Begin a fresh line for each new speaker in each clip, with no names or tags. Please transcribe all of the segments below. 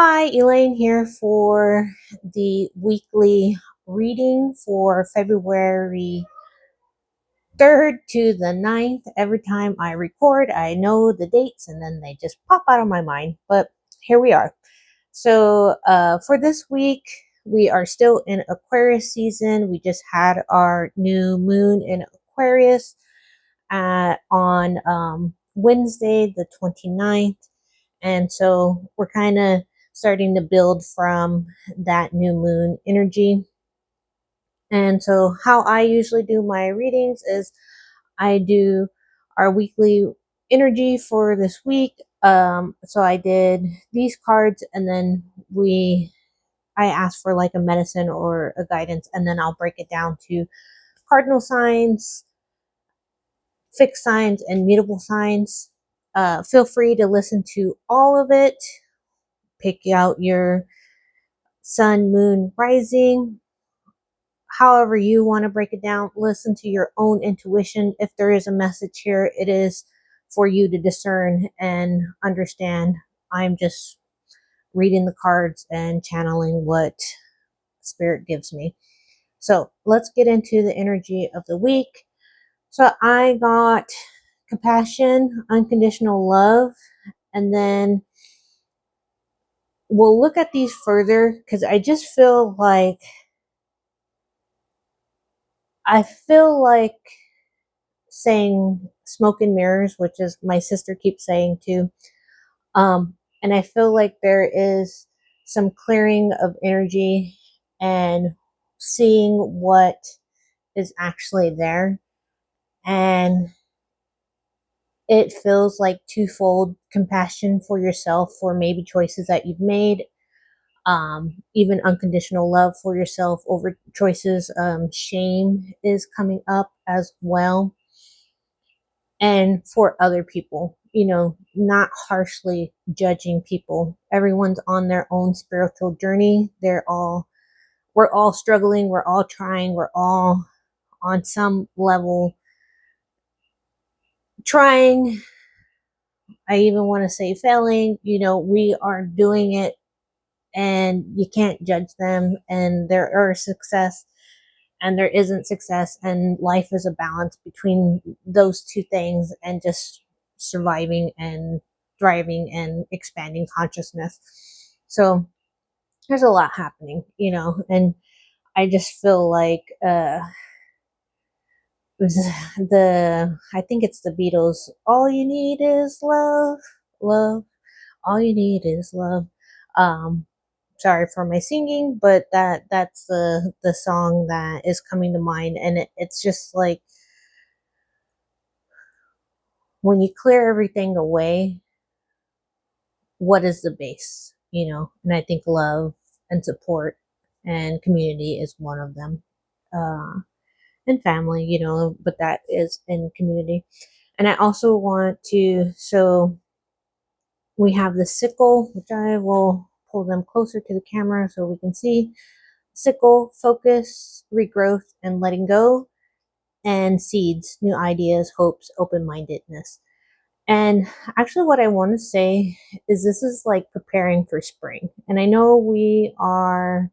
Hi, Elaine here for the weekly reading for February 3rd to the 9th. Every time I record, I know the dates and then they just pop out of my mind. But here we are. So, for this week, we are still in Aquarius season. We just had our new moon in Aquarius on Wednesday, the 29th. And so we're kind of starting to build from that new moon energy. And so, how I usually do my readings is I do our weekly energy for this week. So I did these cards, and then I asked for like a medicine or a guidance, and then I'll break it down to cardinal signs, fixed signs, and mutable signs. Feel free to listen to all of it. Pick out your sun, moon, rising, however you want to break it down. Listen to your own intuition. If there is a message here, it is for you to discern and understand. I'm just reading the cards and channeling what spirit gives me. So let's get into the energy of the week. So I got compassion, unconditional love, and then we'll look at these further because I feel like saying smoke and mirrors, which is my sister keeps saying too. And I feel like there is some clearing of energy and seeing what is actually there. And it feels like twofold compassion for yourself for maybe choices that you've made, even unconditional love for yourself over choices. Shame is coming up as well. And for other people, not harshly judging people. Everyone's on their own spiritual journey. We're all struggling, we're all trying, we're all on some level trying. I even want to say failing. We are doing it, and you can't judge them. And there are success and there isn't success, and life is a balance between those two things, and just surviving and thriving and expanding consciousness. So there's a lot happening, and I just feel like I think it's the Beatles. All you need is love, love. All you need is love. Um, Sorry for my singing, but that's the song that is coming to mind. And it's just like when you clear everything away, what is the base? And I think love and support and community is one of them. And family, but that is in community. And I also want to, so we have the sickle, which I will pull them closer to the camera so we can see. Sickle, focus, regrowth, and letting go. And seeds, new ideas, hopes, open-mindedness. And actually, what I want to say is this is like preparing for spring. And I know we are,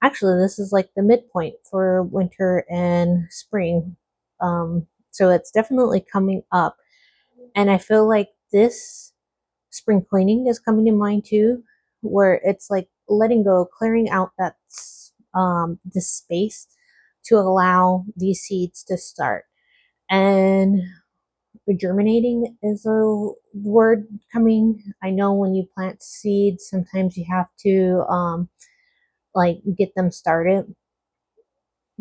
actually, this is like the midpoint for winter and spring. So it's definitely coming up. And I feel like this spring cleaning is coming to mind too, where it's like letting go, clearing out this space to allow these seeds to start. And germinating is a word coming. I know when you plant seeds, sometimes you have to like get them started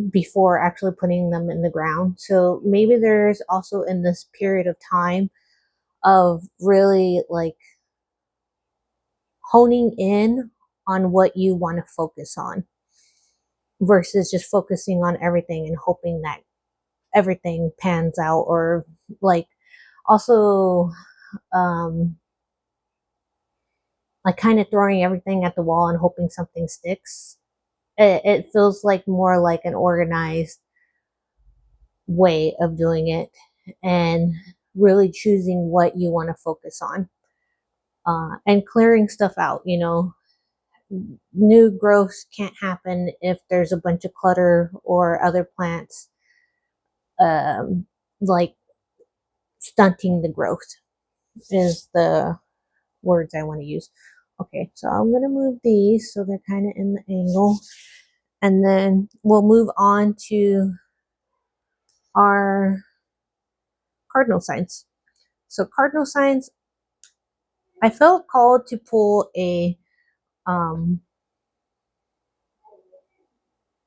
before actually putting them in the ground. So maybe there's also in this period of time of really like honing in on what you want to focus on versus just focusing on everything and hoping that everything pans out, or like also like kind of throwing everything at the wall and hoping something sticks. It feels like more like an organized way of doing it, and really choosing what you want to focus on. and clearing stuff out. New growth can't happen if there's a bunch of clutter or other plants um, like stunting the growth is the words I want to use. Okay, so I'm going to move these so they're kind of in the angle. And then we'll move on to our cardinal signs. So cardinal signs, I felt called to pull um,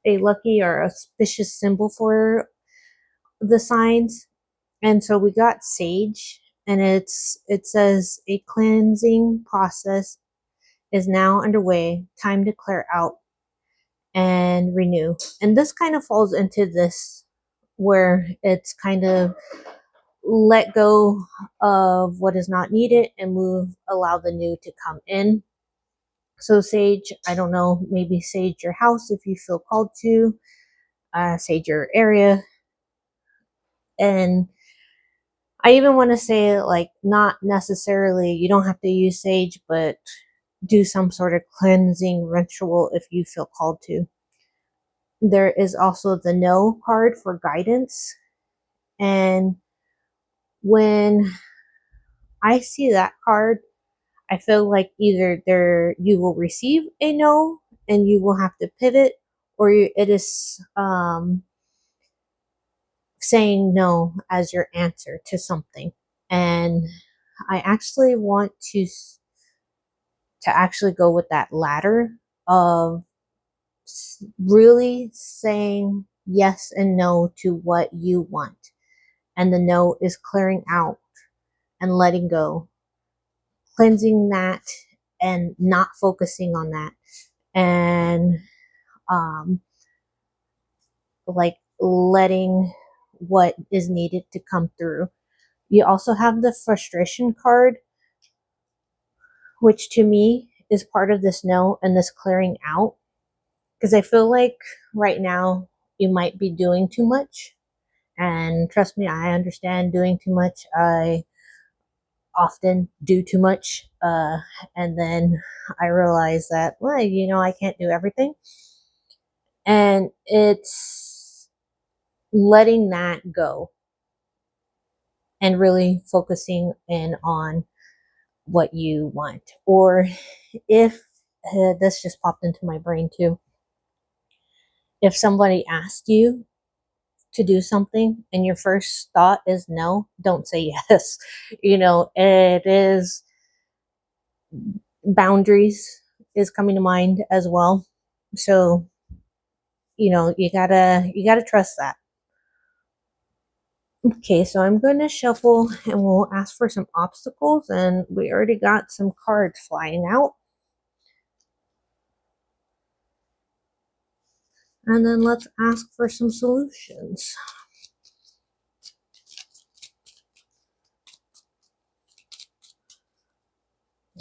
a lucky or auspicious symbol for the signs. And so we got sage, and it says a cleansing process is now underway. Time to clear out and renew. And this kind of falls into this where it's kind of let go of what is not needed and allow the new to come in. So sage, I don't know, maybe sage your house if you feel called to, sage your area. And I even want to say, like, not necessarily, you don't have to use sage, but do some sort of cleansing ritual if you feel called to. There is also the no card for guidance. And when I see that card, I feel like either you will receive a no and you will have to pivot, or it is saying no as your answer to something. And I actually want to actually go with that latter of really saying yes and no to what you want. And the no is clearing out and letting go, cleansing that and not focusing on that. And like letting what is needed to come through. You also have the frustration card, which to me is part of this no and this clearing out. Because I feel like right now you might be doing too much. And trust me, I understand doing too much. I often do too much. And then I realize that, well, I can't do everything. And it's letting that go and really focusing in on what you want. Or if this just popped into my brain too, if somebody asked you to do something and your first thought is no, don't say yes. It is boundaries is coming to mind as well. So, you gotta trust that. Okay, so I'm going to shuffle and we'll ask for some obstacles, and we already got some cards flying out. And then let's ask for some solutions.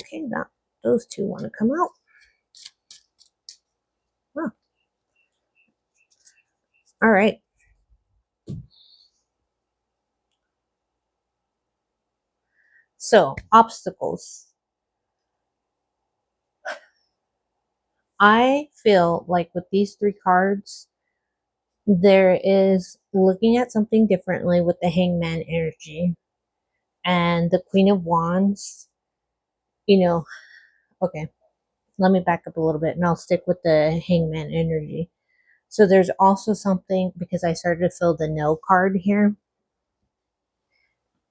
Okay, those two want to come out. Oh. All right. So, obstacles. I feel like with these three cards, there is looking at something differently with the Hangman energy and the Queen of Wands. Okay, let me back up a little bit and I'll stick with the Hangman energy. So there's also something, because I started to fill the no card here,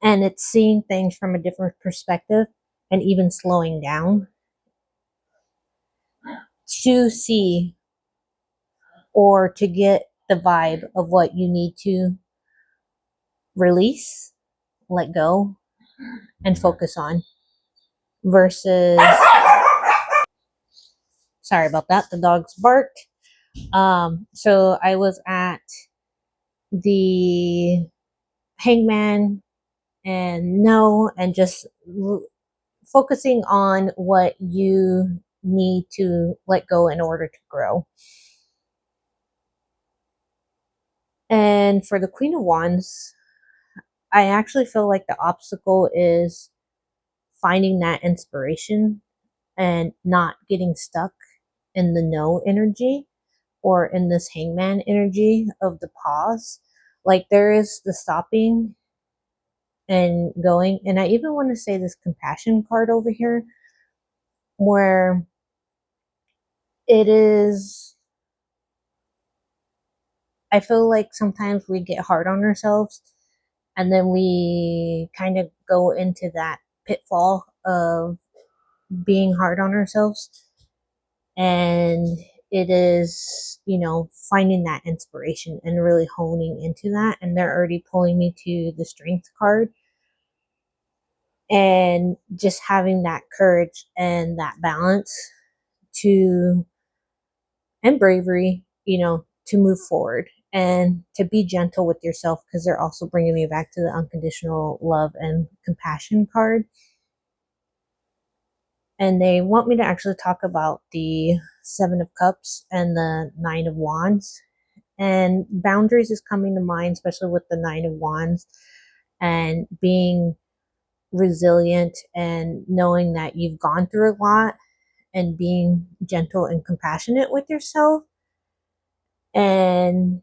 and it's seeing things from a different perspective and even slowing down to see or to get the vibe of what you need to release, let go, and focus on versus, sorry about that, the dogs barked. So I was at the Hangman and no, and just focusing on what you need to let go in order to grow. And for the Queen of Wands, I actually feel like the obstacle is finding that inspiration and not getting stuck in the no energy or in this hangman energy of the pause. Like there is the stopping and going. And I even want to say this compassion card over here, where it is, I feel like sometimes we get hard on ourselves and then we kind of go into that pitfall of being hard on ourselves. And it is, finding that inspiration and really honing into that. And they're already pulling me to the strength card, and just having that courage and that balance to, and bravery, to move forward and to be gentle with yourself, because they're also bringing me back to the unconditional love and compassion card. And they want me to actually talk about the Seven of Cups and the Nine of Wands. And boundaries is coming to mind, especially with the Nine of Wands, and being resilient and knowing that you've gone through a lot and being gentle and compassionate with yourself. And,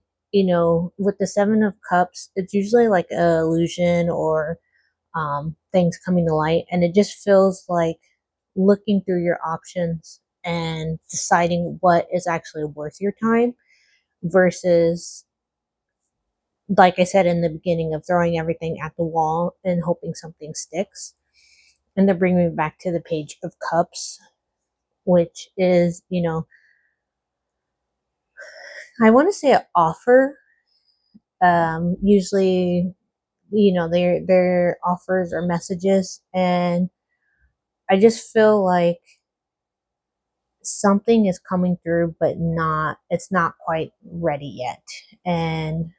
with the Seven of Cups, it's usually like an illusion or things coming to light. And it just feels like looking through your options and deciding what is actually worth your time versus, like I said in the beginning, of throwing everything at the wall and hoping something sticks. And they're bringing me back to the Page of Cups, which is, I want to say an offer. Usually, their offers or messages, and I just feel like something is coming through, but it's not quite ready yet. And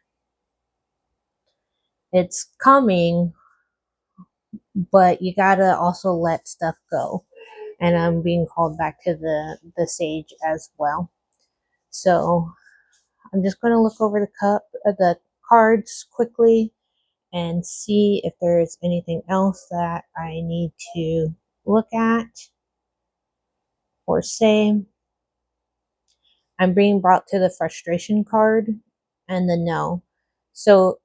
it's coming, but you gotta also let stuff go. And I'm being called back to the Sage as well. So I'm just going to look over the cards quickly and see if there's anything else that I need to look at or say. I'm being brought to the frustration card and the no. So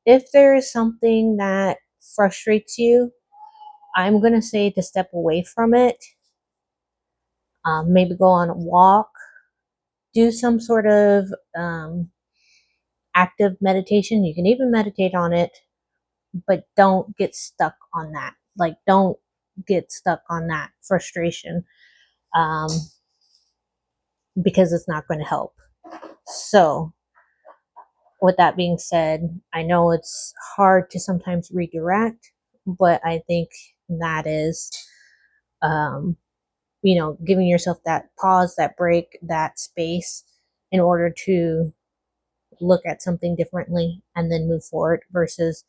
if there is something that frustrates you, I'm going to say to step away from it. Maybe go on a walk, do some sort of active meditation. You can even meditate on it, but don't get stuck on that. Like, don't get stuck on that frustration, um, because it's not going to help. So, with that being said, I know it's hard to sometimes redirect, but I think that is, giving yourself that pause, that break, that space in order to look at something differently and then move forward versus,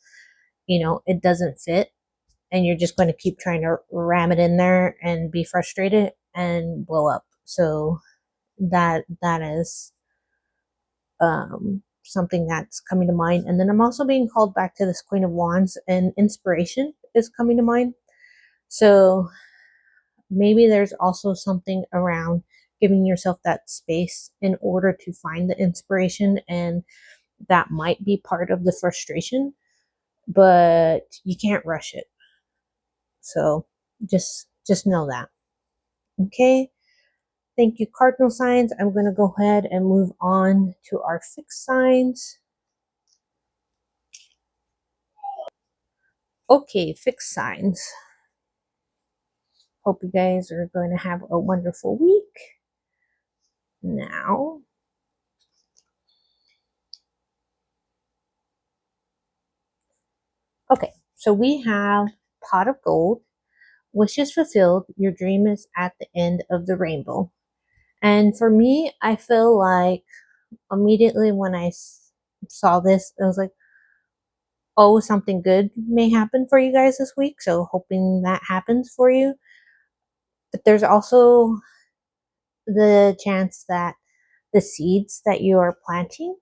it doesn't fit and you're just going to keep trying to ram it in there and be frustrated and blow up. So that is something that's coming to mind. And then I'm also being called back to this Queen of Wands, and inspiration is coming to mind. So maybe there's also something around giving yourself that space in order to find the inspiration, and that might be part of the frustration, but you can't rush it. So just know that. Okay. Thank you, Cardinal Signs. I'm going to go ahead and move on to our fixed signs. Okay, fixed signs. Hope you guys are going to have a wonderful week. Now, okay, so we have Pot of Gold, wishes fulfilled, your dream is at the end of the rainbow. And for me, I feel like immediately when I saw this, I was like, oh, something good may happen for you guys this week. So hoping that happens for you. But there's also the chance that the seeds that you are planting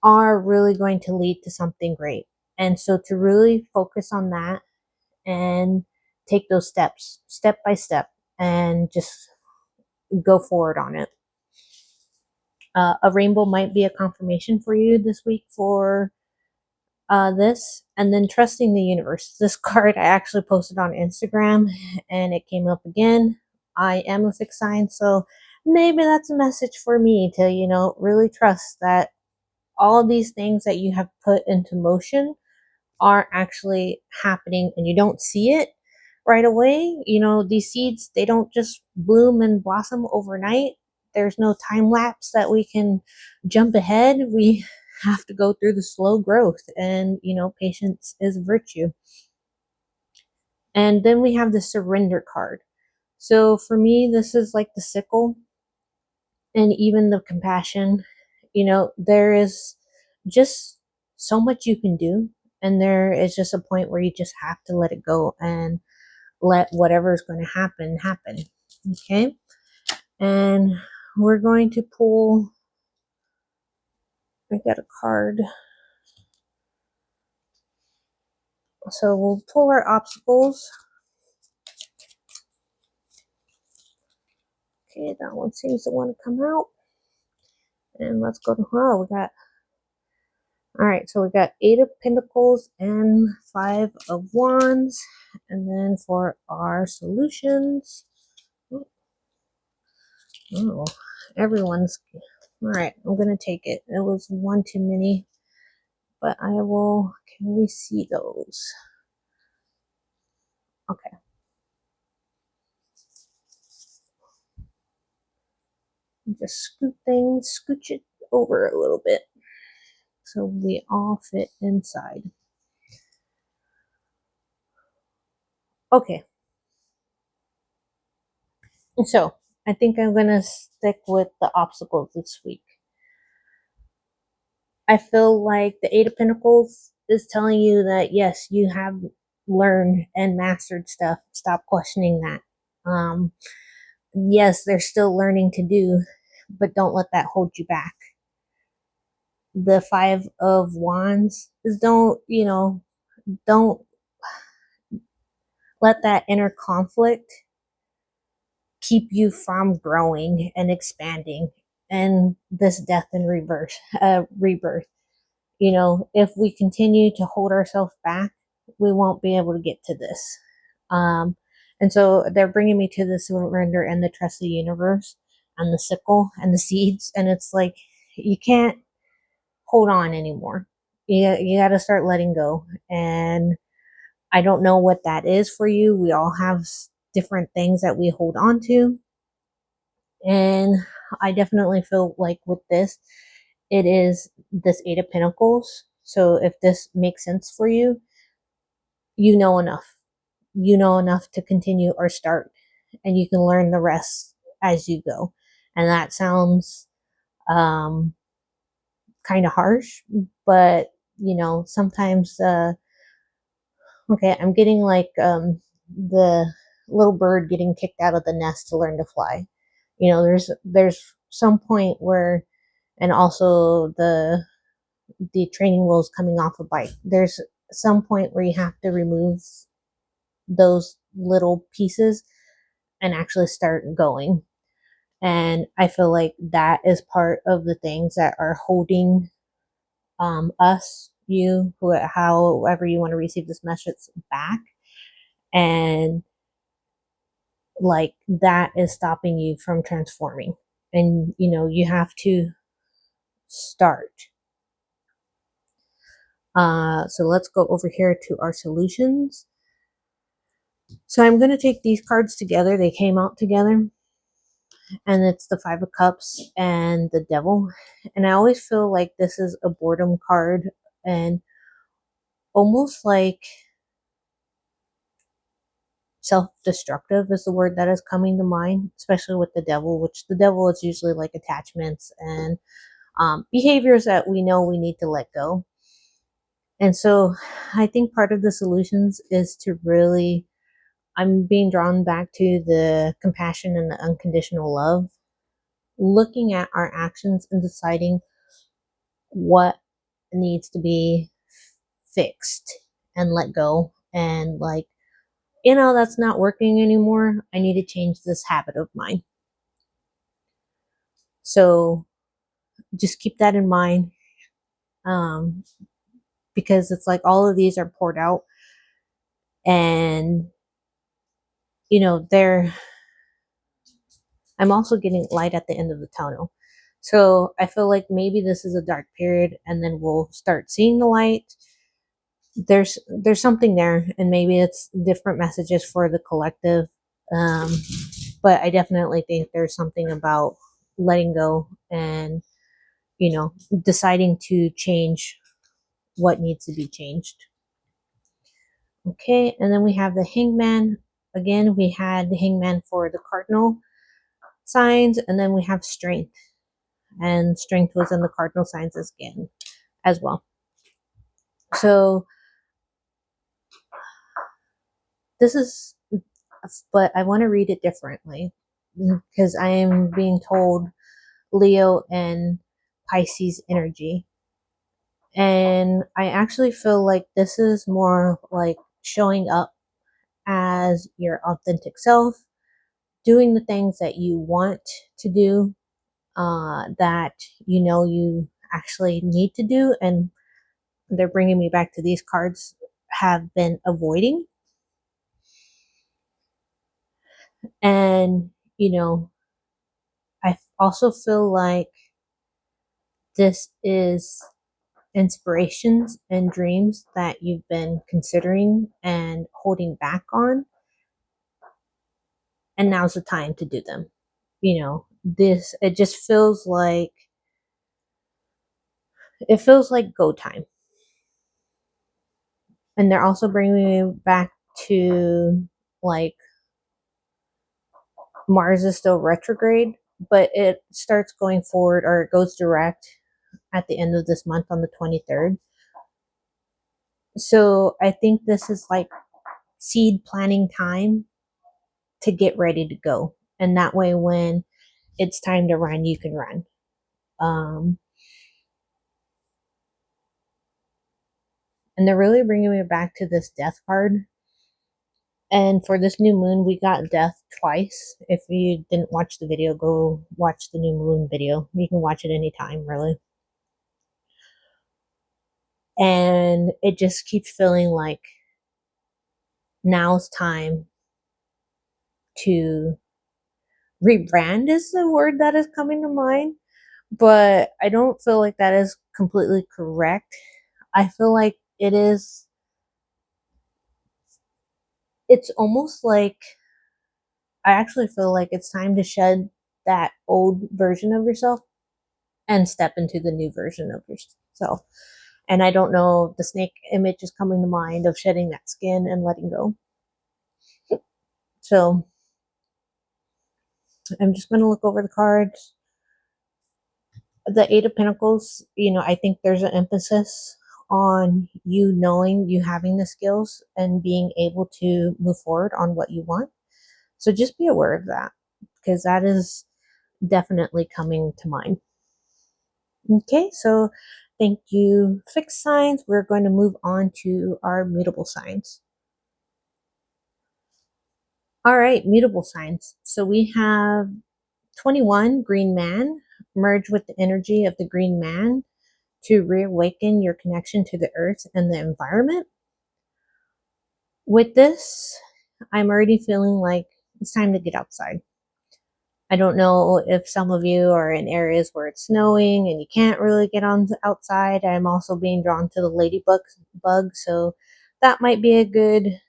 are really going to lead to something great. And so to really focus on that and take those steps, step by step, and just go forward on it. A rainbow might be a confirmation for you this week for this. And then trusting the universe. This card I actually posted on Instagram and it came up again. I am a fixed sign, so maybe that's a message for me to, really trust that all these things that you have put into motion are actually happening and you don't see it right away. These seeds, they don't just bloom and blossom overnight. There's no time lapse that we can jump ahead. We have to go through the slow growth, and patience is a virtue. And then we have the surrender card. So for me, this is like the sickle and even the compassion. There is just so much you can do, and there is just a point where you just have to let it go and let whatever's going to happen happen. Okay, and we're going to pull, I got a card, so we'll pull our obstacles. Okay, that one seems to want to come out. And let's go to, we got, all right, so we got 8 of Pentacles and 5 of Wands. And then for our solutions, oh, everyone's, all right, I'm going to take it. It was one too many, but I will, can we see those? Okay. Just scoot things, scooch it over a little bit so we all fit inside. Okay. So I think I'm going to stick with the obstacles this week. I feel like the 8 of Pentacles is telling you that, yes, you have learned and mastered stuff. Stop questioning that. Yes, there's still learning to do, but don't let that hold you back. The 5 of Wands is don't let that inner conflict keep you from growing and expanding and this death and rebirth. If we continue to hold ourselves back, we won't be able to get to this. And so they're bringing me to the surrender and the trust of the universe and the sickle and the seeds. And it's like, you can't hold on anymore. You got to start letting go. And I don't know what that is for you. We all have different things that we hold on to. And I definitely feel like with this, it is this 8 of Pentacles. So if this makes sense for you, you know enough. You know enough to continue or start, and you can learn the rest as you go. And that sounds kind of harsh, but sometimes okay, I'm getting like the little bird getting kicked out of the nest to learn to fly. There's some point where, and also the training wheels coming off a bike. There's some point where you have to remove those little pieces and actually start going. And I feel like that is part of the things that are holding us, you, however you want to receive this message, back. And like that is stopping you from transforming. And you have to start. So let's go over here to our solutions. So I'm going to take these cards together. They came out together. And it's the 5 of Cups and the Devil. And I always feel like this is a boredom card and almost like self-destructive is the word that is coming to mind, especially with the Devil, which the Devil is usually like attachments and behaviors that we know we need to let go. And so I think part of the solutions is to really, I'm being drawn back to the compassion and the unconditional love, looking at our actions and deciding what needs to be fixed and let go, and like that's not working anymore. I need to change this habit of mine. So just keep that in mind, because it's like all of these are poured out, and I'm also getting light at the end of the tunnel. So I feel like maybe this is a dark period, and then we'll start seeing the light. There's something there, and maybe it's different messages for the collective. Um, but I definitely think there's something about letting go and deciding to change what needs to be changed. Okay, and then we have the Hangman. Again, we had the Hangman for the Cardinal Signs, and then we have Strength, and Strength was in the Cardinal Signs again as well. So this is, but I want to read it differently because I am being told Leo and Pisces energy. And I actually feel like this is more like showing up as your authentic self, doing the things that you want to do, that you actually need to do. And they're bringing me back to these cards have been avoiding. And, I also feel like this is inspirations and dreams that you've been considering and holding back on, and now's the time to do them. This, it just feels like go time. And they're also bringing me back to, like, Mars is still retrograde, but it starts going forward, or it goes direct at the end of this month on the 23rd. So I think this is like seed planting time to get ready to go. And that way, when it's time to run, you can run. And they're really bringing me back to this death card. And for this new moon, we got death twice. If you didn't watch the video, go watch the new moon video. You can watch it anytime, really. And it just keeps feeling like now's time to rebrand is the word that is coming to mind. But I don't feel like that is completely correct. I feel like it's almost like, I actually feel like it's time to shed that old version of yourself and step into the new version of yourself. And I don't know, the snake image is coming to mind of shedding that skin and letting go. So I'm just going to look over the cards. The Eight of Pentacles, I think there's an emphasis on you knowing you having the skills and being able to move forward on what you want. So just be aware of that, because that is definitely coming to mind. Okay, so thank you, fixed signs. We're going to move on to our mutable signs. All right, mutable signs. So we have 21, Green Man. Merge with the energy of the Green Man to reawaken your connection to the earth and the environment. With this, I'm already feeling like it's time to get outside. I don't know if some of you are in areas where it's snowing and you can't really get on outside. I'm also being drawn to the ladybug, so that might be a good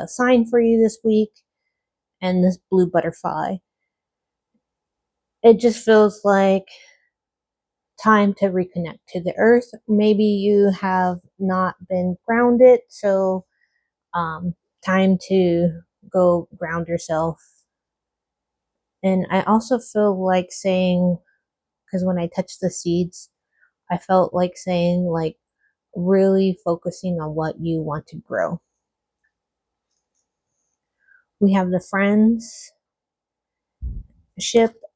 sign for you this week. And this blue butterfly. It just feels like time to reconnect to the earth. Maybe you have not been grounded, so time to go ground yourself. And I also feel like saying, because when I touched the seeds, I felt like saying, like, really focusing on what you want to grow. We have the friendship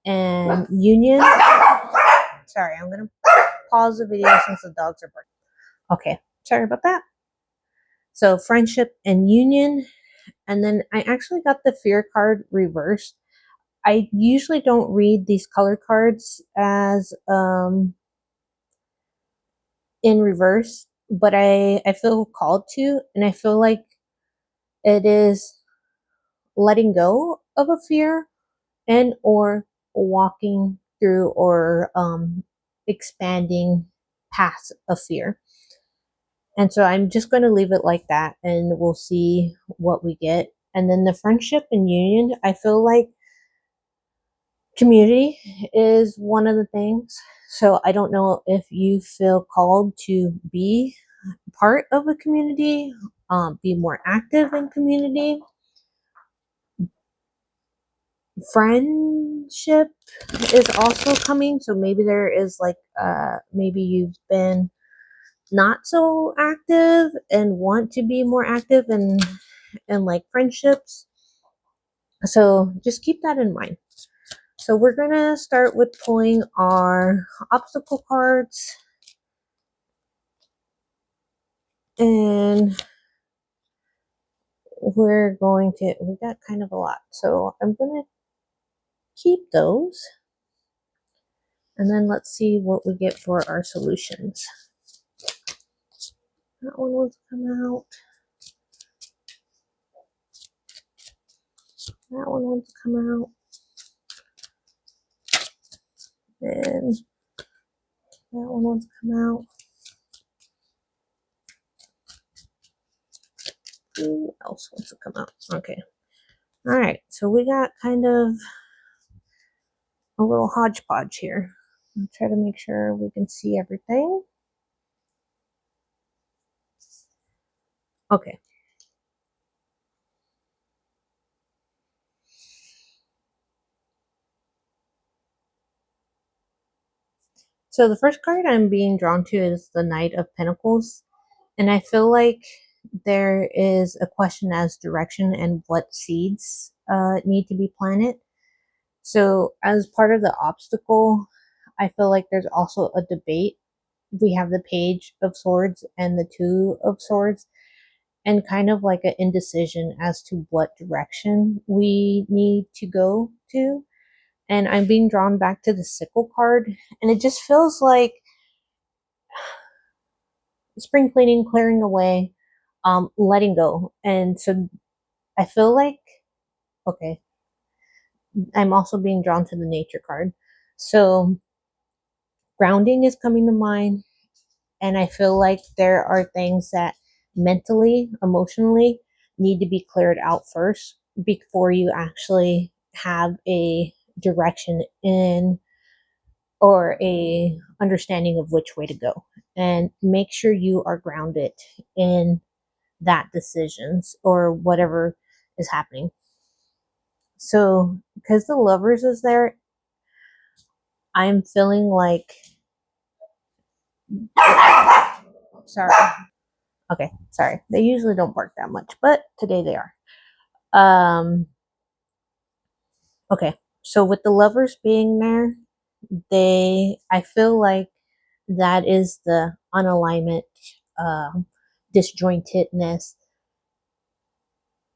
and union. Sorry, I'm going to pause the video since the dogs are barking. Okay, sorry about that. So friendship and union, And then I actually got the fear card reversed. I usually don't read these color cards as in reverse, but I feel called to, and I feel like it is letting go of a fear and or walking through or expanding past a fear. And so I'm just going to leave it like that and we'll see what we get. And then the friendship and union, I feel like community is one of the things. So I don't know if you feel called to be part of a community, be more active in community. Friendship is also coming. So maybe there is like, maybe you've been not so active and want to be more active and like friendships. So just keep that in mind. So we're gonna start with pulling our obstacle cards, and we got kind of a lot. So I'm gonna keep those, and then let's see what we get for our solutions. That one wants to come out. That one wants to come out. And that one wants to come out. Who else wants to come out? Okay. All right. So we got kind of a little hodgepodge here. I'll try to make sure we can see everything. Okay. So the first card I'm being drawn to is the Knight of Pentacles. And I feel like there is a question as direction and what seeds need to be planted. So as part of the obstacle, I feel like there's also a debate. We have the Page of Swords and the Two of Swords, and kind of like an indecision as to what direction we need to go to. And I'm being drawn back to the Sickle card, and it just feels like spring cleaning, clearing away, letting go. And so I feel like, okay, I'm also being drawn to the Nature card. So grounding is coming to mind. And I feel like there are things that mentally, emotionally need to be cleared out first before you actually have a direction in or a understanding of which way to go. And make sure you are grounded in that decisions or whatever is happening. So because the Lovers is there, I'm feeling like, sorry, okay, sorry, they usually don't bark that much, but today they are. Okay, so with the Lovers being there, I feel like that is the unalignment, disjointedness.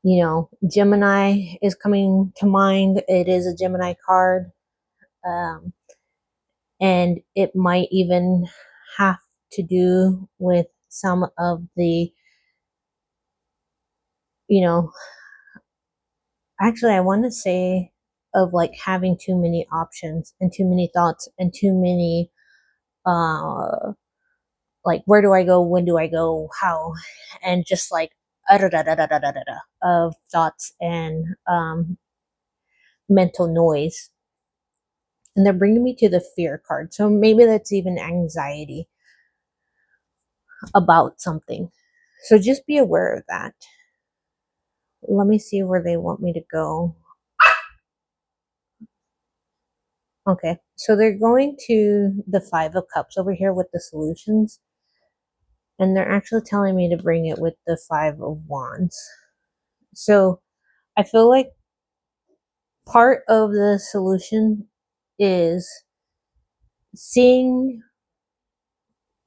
You know, Gemini is coming to mind. It is a Gemini card. Um, and it might even have to do with some of the, you know, actually, I want to say of like having too many options and too many thoughts and too many, like, where do I go? When do I go? How? And just like, of thoughts and mental noise. And they're bringing me to the fear card. So maybe that's even anxiety about something. So just be aware of that. Let me see where they want me to go. Okay, so they're going to the Five of Cups over here with the solutions. And they're actually telling me to bring it with the Five of Wands. So I feel like part of the solution is seeing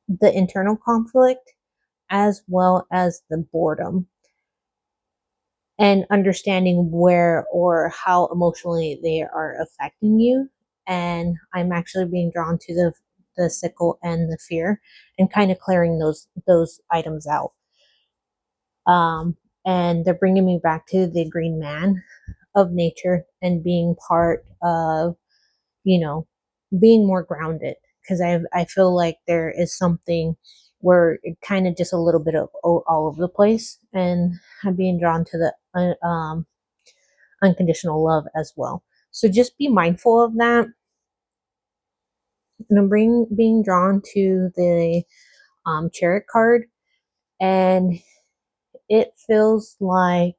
the internal conflict as well as the boredom. and understanding where or how emotionally they are affecting you. And I'm actually being drawn to the sickle and the fear, and kind of clearing those items out. Um, and they're bringing me back to the green man of nature and being part of, you know, being more grounded, because I feel like there is something where it kind of just a little bit of all over the place, and I'm being drawn to the unconditional love as well. So just be mindful of that. And I'm being drawn to the chariot card, and it feels like,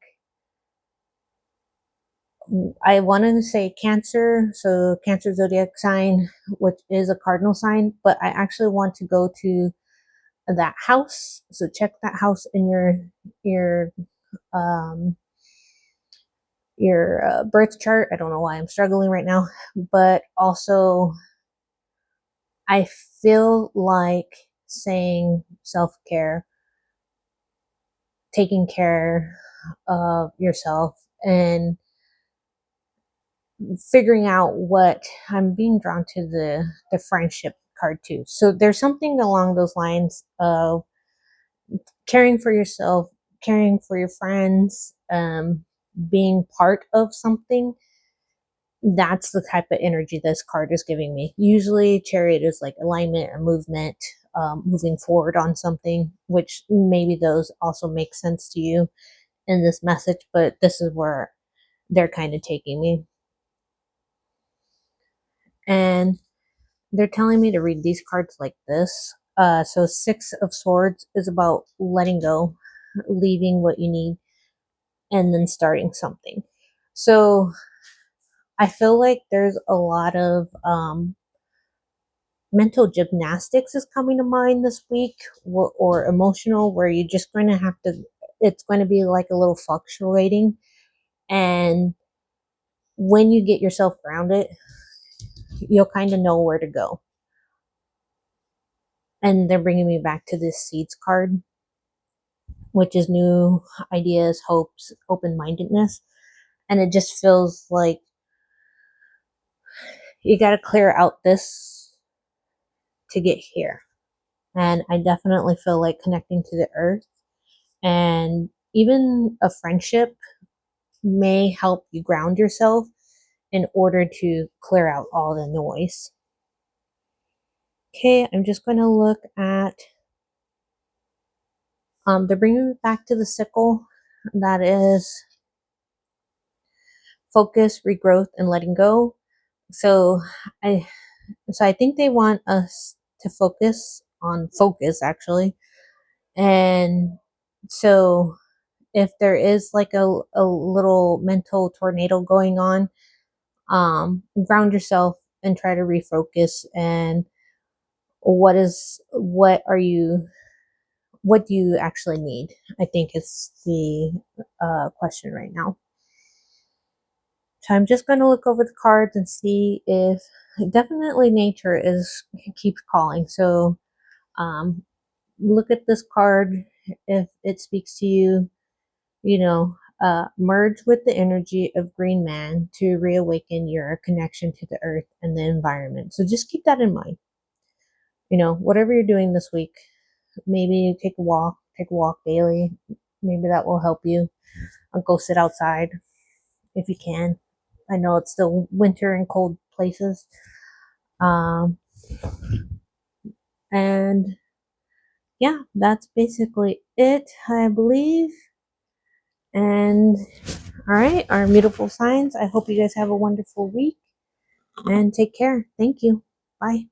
I wanted to say Cancer, so Cancer zodiac sign, which is a cardinal sign, but I actually want to go to that house. So check that house in your um birth chart. I don't know why I'm struggling right now, but also I feel like saying self-care, taking care of yourself, and figuring out what I'm being drawn to the friendship card too. So there's something along those lines of caring for yourself, caring for your friends, being part of something. That's the type of energy this card is giving me. Usually, chariot is like alignment and movement, moving forward on something, which maybe those also make sense to you in this message, but this is where they're kind of taking me. And they're telling me to read these cards like this. So, Six of Swords is about letting go, leaving what you need, and then starting something. So, I feel like there's a lot of mental gymnastics is coming to mind this week, or emotional, where you're just going to have to, it's going to be like a little fluctuating. And when you get yourself grounded, you'll kind of know where to go. And they're bringing me back to this seeds card, which is new ideas, hopes, open mindedness. And it just feels like you got to clear out this to get here. And I definitely feel like connecting to the earth, and even a friendship may help you ground yourself in order to clear out all the noise. Okay, I'm just going to look at, they're bringing me back to the sickle. That is focus, regrowth, and letting go. So I I think they want us to focus on focus, actually. And so if there is like a little mental tornado going on, ground yourself and try to refocus. And what do you actually need, I think is the question right now. So I'm just going to look over the cards and see if, definitely nature is keeps calling. So um, look at this card. If it speaks to you, merge with the energy of Green Man to reawaken your connection to the earth and the environment. So just keep that in mind. Whatever you're doing this week, maybe take a walk daily. Maybe that will help you. Go sit outside if you can. I know it's still winter in cold places. Um, and yeah, that's basically it, I believe. And all right, our mutable signs. I hope you guys have a wonderful week and take care. Thank you. Bye.